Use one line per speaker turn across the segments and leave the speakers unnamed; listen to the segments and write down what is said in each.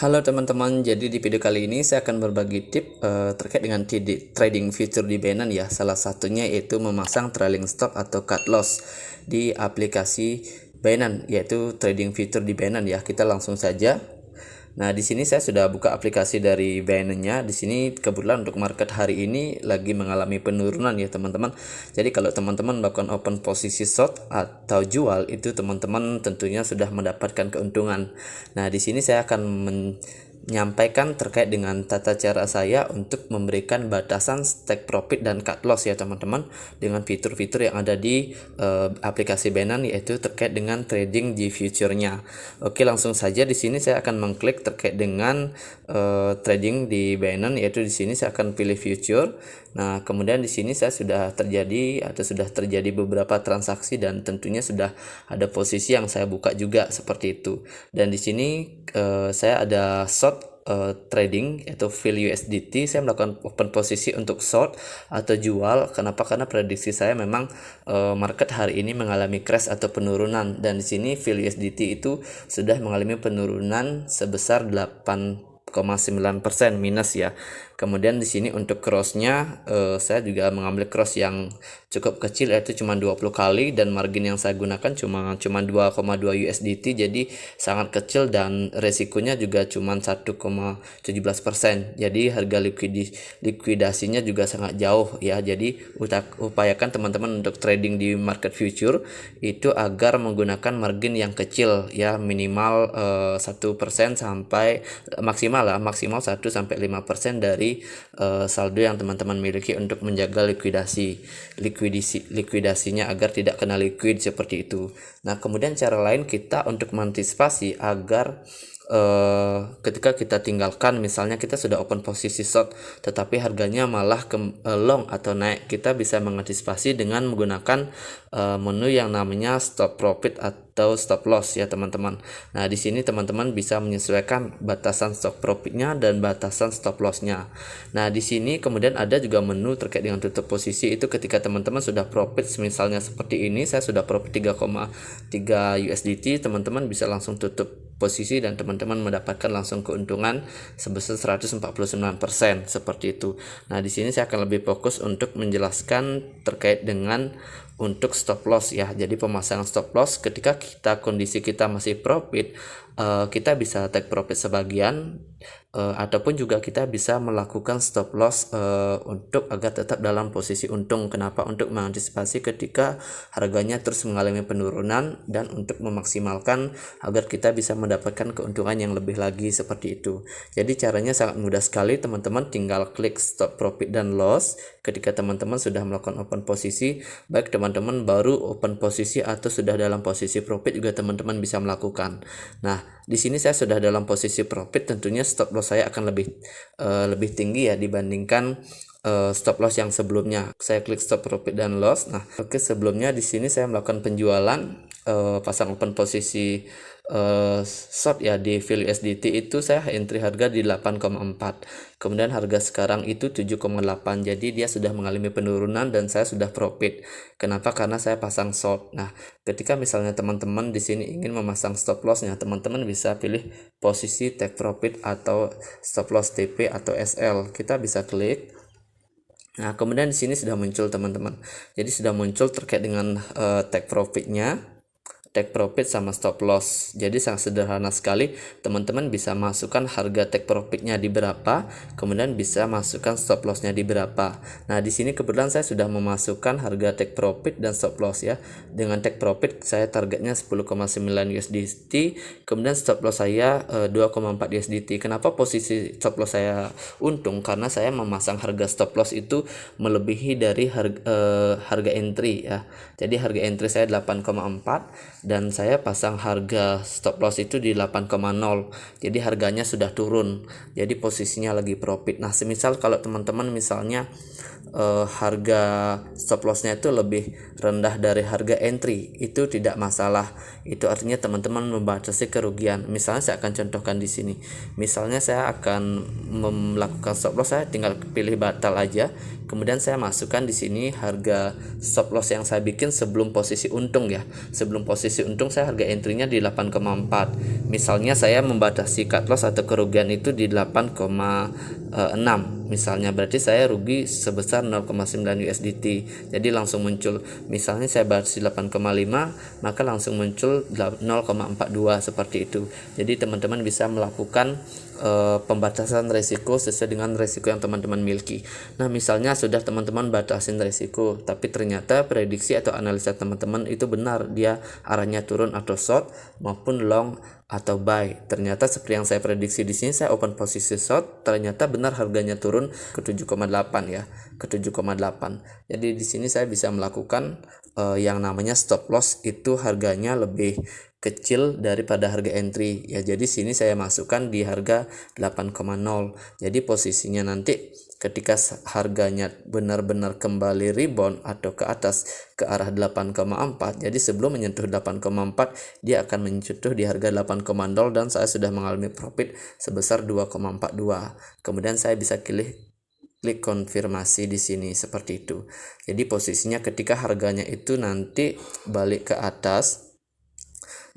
Halo teman-teman, jadi di video kali ini saya akan berbagi tip terkait dengan trading future di Binance ya. Salah satunya yaitu memasang trailing stop atau cut loss di aplikasi Binance, yaitu trading future di Binance ya. Kita langsung saja. Nah, di sini saya sudah buka aplikasi dari Binance-nya. Di sini kebetulan untuk market hari ini lagi mengalami penurunan ya, teman-teman. Jadi kalau teman-teman melakukan open posisi short atau jual, itu teman-teman tentunya sudah mendapatkan keuntungan. Nah, di sini saya akan menyampaikan terkait dengan tata cara saya untuk memberikan batasan take profit dan cut loss ya, teman-teman, dengan fitur-fitur yang ada di aplikasi Binance, yaitu terkait dengan trading di future-nya. Oke, langsung saja di sini saya akan mengklik terkait dengan trading di Binance, yaitu di sini saya akan pilih future. Nah, kemudian di sini saya sudah terjadi beberapa transaksi dan tentunya sudah ada posisi yang saya buka juga seperti itu. Dan di sini saya ada short trading yaitu fill USDT. Saya melakukan open posisi untuk short atau jual. Kenapa? Karena prediksi saya memang market hari ini mengalami crash atau penurunan, dan di sini fill USDT itu sudah mengalami penurunan sebesar 8,9% minus ya. Kemudian di sini untuk crossnya saya juga mengambil cross yang cukup kecil, yaitu cuma 20 kali, dan margin yang saya gunakan cuma 2,2 USDT, jadi sangat kecil, dan resikonya juga cuma 1,17%. Jadi harga likuidasinya juga sangat jauh ya. Jadi upayakan teman-teman untuk trading di market future itu agar menggunakan margin yang kecil ya, minimal 1% sampai maksimal 1-5% dari saldo yang teman-teman miliki untuk menjaga likuidasinya agar tidak kena liquid seperti itu. Nah, kemudian cara lain kita untuk mengantisipasi agar ketika kita tinggalkan, misalnya kita sudah open posisi short tetapi harganya malah long atau naik, kita bisa mengantisipasi dengan menggunakan menu yang namanya stop profit atau stop loss ya, teman-teman. Nah, di sini teman-teman bisa menyesuaikan batasan stop profitnya dan batasan stop lossnya. Nah, di sini kemudian ada juga menu terkait dengan tutup posisi. Itu ketika teman-teman sudah profit, misalnya seperti ini, saya sudah profit 3,3 USDT, teman-teman bisa langsung tutup posisi dan teman-teman mendapatkan langsung keuntungan sebesar 149% seperti itu. Nah, di sini saya akan lebih fokus untuk menjelaskan terkait dengan untuk stop loss ya. Jadi pemasangan stop loss ketika kondisi kita masih profit, kita bisa take profit sebagian, ataupun juga kita bisa melakukan stop loss untuk agar tetap dalam posisi untung. Kenapa? Untuk mengantisipasi ketika harganya terus mengalami penurunan dan untuk memaksimalkan agar kita bisa mendapatkan keuntungan yang lebih lagi seperti itu. Jadi caranya sangat mudah sekali, teman-teman tinggal klik stop profit dan loss ketika teman-teman sudah melakukan open posisi. Baik teman-teman baru open posisi atau sudah dalam posisi profit juga teman-teman bisa melakukan. Nah, di sini saya sudah dalam posisi profit, tentunya stop loss saya akan lebih tinggi ya dibandingkan stop loss yang sebelumnya. Saya klik stop profit dan loss. Nah, oke, sebelumnya di sini saya melakukan penjualan pasang open posisi short ya di fill USDT, itu saya entry harga di 8,4. Kemudian harga sekarang itu 7,8. Jadi dia sudah mengalami penurunan dan saya sudah profit. Kenapa? Karena saya pasang short. Nah, ketika misalnya teman-teman di sini ingin memasang stop lossnya, teman-teman bisa pilih posisi take profit atau stop loss TP atau SL. Kita bisa klik. Nah, kemudian di sini sudah muncul, teman-teman. Jadi sudah muncul terkait dengan take profitnya, take profit sama stop loss. Jadi sangat sederhana sekali, teman-teman bisa masukkan harga take profitnya di berapa, kemudian bisa masukkan stop lossnya di berapa. Nah, di sini kebetulan saya sudah memasukkan harga take profit dan stop loss ya. Dengan take profit saya targetnya 10,9 USDT, kemudian stop loss saya 2,4 USDT. Kenapa posisi stop loss saya untung? Karena saya memasang harga stop loss itu melebihi dari harga entry ya. Jadi harga entry saya 8,4 dan saya pasang harga stop loss itu di 8,0. Jadi harganya sudah turun. Jadi posisinya lagi profit. Nah, semisal kalau teman-teman misalnya harga stop lossnya itu lebih rendah dari harga entry, itu tidak masalah. Itu artinya teman-teman membatasi kerugian. Misalnya saya akan contohkan di sini. Misalnya saya akan melakukan stop loss, saya tinggal pilih batal aja. Kemudian saya masukkan di sini harga stop loss yang saya bikin sebelum posisi untung ya. Sebelum posisi posisi untung saya harga entry-nya di 8,4. Misalnya saya membatasi cut loss atau kerugian itu di 8,6 misalnya, berarti saya rugi sebesar 0,9 USDT. Jadi langsung muncul, misalnya saya batasi 8,5, maka langsung muncul 0,42 seperti itu. Jadi teman-teman bisa melakukan pembatasan resiko sesuai dengan resiko yang teman-teman miliki. Nah, misalnya sudah teman-teman batasin resiko, tapi ternyata prediksi atau analisa teman-teman itu benar, dia arahnya turun atau short maupun long atau buy. Ternyata seperti yang saya prediksi di sini, saya open posisi short, ternyata benar harganya turun ke 7,8 ya, ke 7,8. Jadi di sini saya bisa melakukan yang namanya stop loss, itu harganya lebih kecil daripada harga entry ya. Jadi sini saya masukkan di harga 8,0. Jadi posisinya nanti ketika harganya benar-benar kembali rebound atau ke atas ke arah 8,4, jadi sebelum menyentuh 8,4 dia akan menyentuh di harga 8,0 dan saya sudah mengalami profit sebesar 2,42. Kemudian saya bisa klik konfirmasi di sini seperti itu. Jadi posisinya ketika harganya itu nanti balik ke atas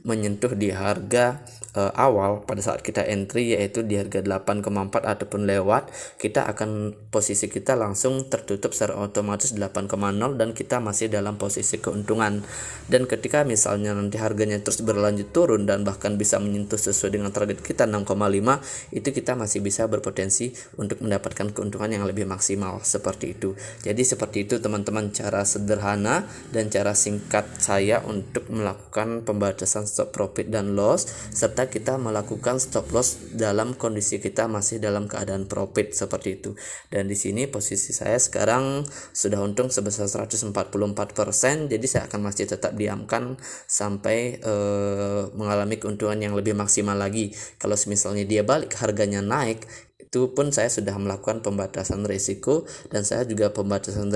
menyentuh di harga awal pada saat kita entry, yaitu di harga 8,4 ataupun lewat, kita akan posisi kita langsung tertutup secara otomatis 8,0 dan kita masih dalam posisi keuntungan. Dan ketika misalnya nanti harganya terus berlanjut turun dan bahkan bisa menyentuh sesuai dengan target kita 6,5, itu kita masih bisa berpotensi untuk mendapatkan keuntungan yang lebih maksimal seperti itu. Jadi seperti itu teman-teman, cara sederhana dan cara singkat saya untuk melakukan pembatasan stop profit dan loss, serta kita melakukan stop loss dalam kondisi kita masih dalam keadaan profit seperti itu. Dan di sini posisi saya sekarang sudah untung sebesar 144%, jadi saya akan masih tetap diamkan sampai mengalami keuntungan yang lebih maksimal lagi. Kalau misalnya dia balik harganya naik, itu pun saya sudah melakukan pembatasan risiko, dan saya juga pembatasan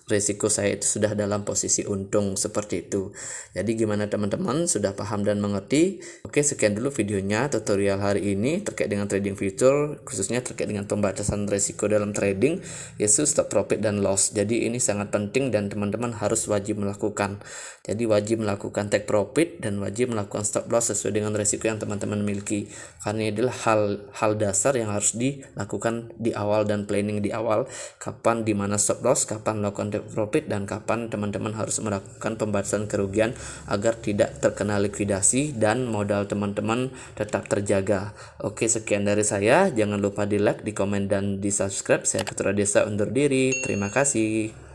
risiko saya itu sudah dalam posisi untung seperti itu. Jadi gimana teman-teman, sudah paham dan mengerti? Oke, sekian dulu videonya, tutorial hari ini terkait dengan trading future, khususnya terkait dengan pembatasan risiko dalam trading, yaitu stop profit dan loss. Jadi ini sangat penting dan teman-teman harus wajib melakukan. Jadi wajib melakukan take profit dan wajib melakukan stop loss sesuai dengan risiko yang teman-teman miliki, karena ini adalah hal dasar yang harus dilakukan di awal dan planning di awal, kapan dimana stop loss, kapan melakukan take profit, dan kapan teman-teman harus melakukan pembatasan kerugian agar tidak terkena likuidasi dan modal teman-teman tetap terjaga. Oke, sekian dari saya, jangan lupa di like, di komen, dan di subscribe. Saya Ketua Desa undur diri, terima kasih.